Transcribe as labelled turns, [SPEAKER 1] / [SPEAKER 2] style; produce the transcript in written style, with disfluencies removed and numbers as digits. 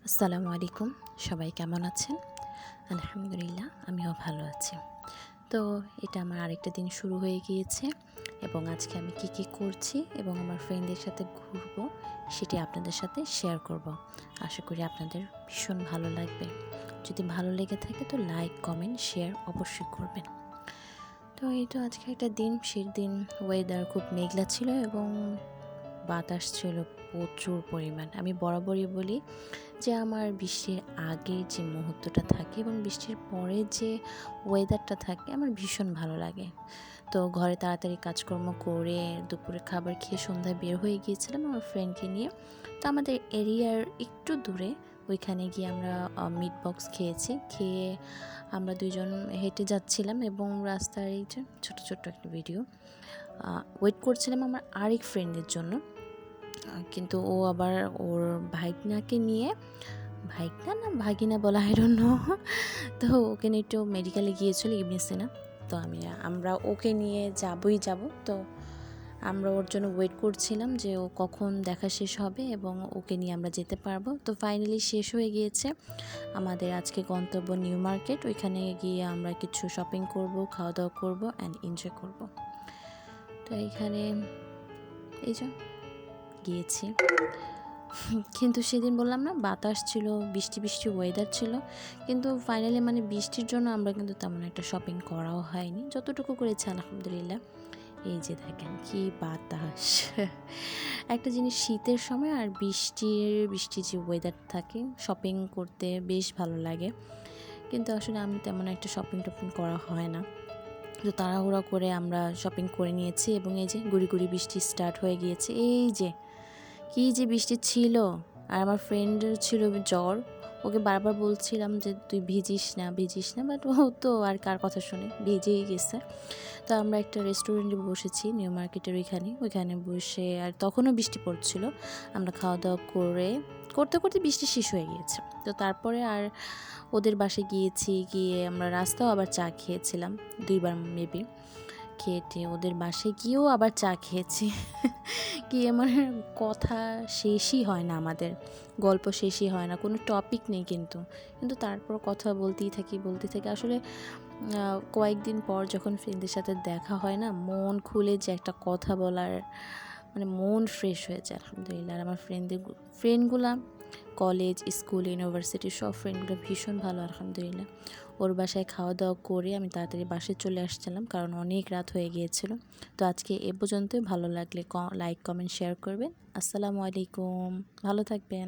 [SPEAKER 1] আসসালামু আলাইকুম। সবাই কেমন আছেন? আলহামদুলিল্লাহ আমিও ভালো আছি। তো এটা আমার আরেকটা দিন শুরু হয়ে গিয়েছে এবং আজকে আমি কি করছি এবং আমার ফ্রেন্ডদের সাথে ঘুরবো সেটি আপনাদের সাথে শেয়ার করব। আশা করি আপনাদের ভীষণ ভালো লাগবে। যদি ভালো লেগে থাকে তো লাইক, কমেন্ট, শেয়ার অবশ্যই করবেন। তো এই তো আজকে একটা দিন, শীতদিন, ওয়েদার খুব মেঘলা ছিল এবং বাতাস ছিল প্রচুর পরিমাণ। আমি বরাবরই বলি যে আমার বৃষ্টির আগের যে মুহূর্তটা থাকে এবং বৃষ্টির পরে যে ওয়েদারটা থাকে আমার ভীষণ ভালো লাগে। তো ঘরে তাড়াতাড়ি কাজকর্ম করে দুপুরে খাবার খেয়ে সন্ধ্যায় বের হয়ে গিয়েছিলাম আমার ফ্রেন্ডকে নিয়ে। তো আমাদের এরিয়ার একটু দূরে ওইখানে গিয়ে আমরা মিট বক্স খেয়েছি। খেয়ে আমরা দুজন হেঁটে যাচ্ছিলাম এবং রাস্তার এই যে ছোটো ছোট্ট একটা ভিডিও ওয়েট করছিলাম আমার আরেক ফ্রেন্ডের জন্য। কিন্তু ও আবার ওর ভাইগনাকে নিয়ে, ভাইগনা না ভাগিনা বলা আই ডোন্ট নো, তো ওকে নিয়ে একটু মেডিকেলে গিয়েছিল ইবনেসিনা। তো আমরা ওকে নিয়ে যাব। তো আমরা ওর জন্য ওয়েট করছিলাম যে ও কখন দেখা শেষ হবে এবং ওকে নিয়ে আমরা যেতে পারবো। তো ফাইনালি শেষ হয়ে গিয়েছে আমাদের আজকে গন্তব্য নিউ মার্কেট। ওইখানে গিয়ে আমরা কিছু শপিং করব, খাওয়া দাওয়া করবো অ্যান্ড এনজয় করব। তো এইখানে এই যে গিয়েছি, কিন্তু সেদিন বললাম না বাতাস ছিল, বৃষ্টি বৃষ্টি ওয়েদার ছিল, কিন্তু ফাইনালি মানে বৃষ্টির জন্য আমরা কিন্তু তেমন একটা শপিং করাও হয়নি, যতটুকু করেছি আলহামদুলিল্লাহ। এই যে দেখেন কি বাতাস একটা জিনিস শীতের সময় আর বৃষ্টি যে ওয়েদার থাকে শপিং করতে বেশ ভালো লাগে, কিন্তু আসলে আমি তেমন একটা শপিং টপিং করা হয় না। তো তাড়াহুড়া করে আমরা শপিং করে নিয়েছি এবং এই যে গুড়ি গুড়ি বৃষ্টি স্টার্ট হয়ে গিয়েছে। এই যে কী যে বৃষ্টি ছিল, আর আমার ফ্রেন্ডের ছিল জ্বর, ওকে বারবার বলছিলাম যে তুই ভিজিস না বাট ও তো আর কার কথা শুনে ভিজেই গেছে। তো আমরা একটা রেস্টুরেন্টে বসেছি নিউ মার্কেটের ওইখানে বসে, আর তখনও বৃষ্টি পড়ছিল। আমরা খাওয়া দাওয়া করতে করতে বৃষ্টি শেষ হয়ে গিয়েছে। তো তারপরে আর ওদের বাসায় গিয়ে আমরা রাস্তাও আবার চা খেয়েছিলাম 2বার মেবি। খেয়ে ওদের বাসায় গিয়েও আবার চা খেয়েছি গিয়ে মানে কথা শেষই হয় না, আমাদের গল্প শেষই হয় না, কোনো টপিক নেই, কিন্তু তারপর কথা বলতেই থাকি আসলে কয়েকদিন পর যখন ফ্রেন্ডদের সাথে দেখা হয় না, মন খুলে যে একটা কথা বলার মানে মন ফ্রেশ হয়ে যায় আলহামদুলিল্লাহ। আর আমার ফ্রেন্ডগুলা কলেজ, স্কুল, ইউনিভার্সিটির সব ফ্রেন্ডগুলো ভীষণ ভালো আলহামদুলিল্লাহ। ওর বাসায় খাওয়া দাওয়া করে আমি তাড়াতাড়ি বাসায় চলে আসছিলাম, কারণ অনেক রাত হয়ে গিয়েছিল। তো আজকে এ পর্যন্তই। ভালো লাগলে লাইক, কমেন্ট, শেয়ার করবেন। আসসালামু আলাইকুম, ভালো থাকবেন।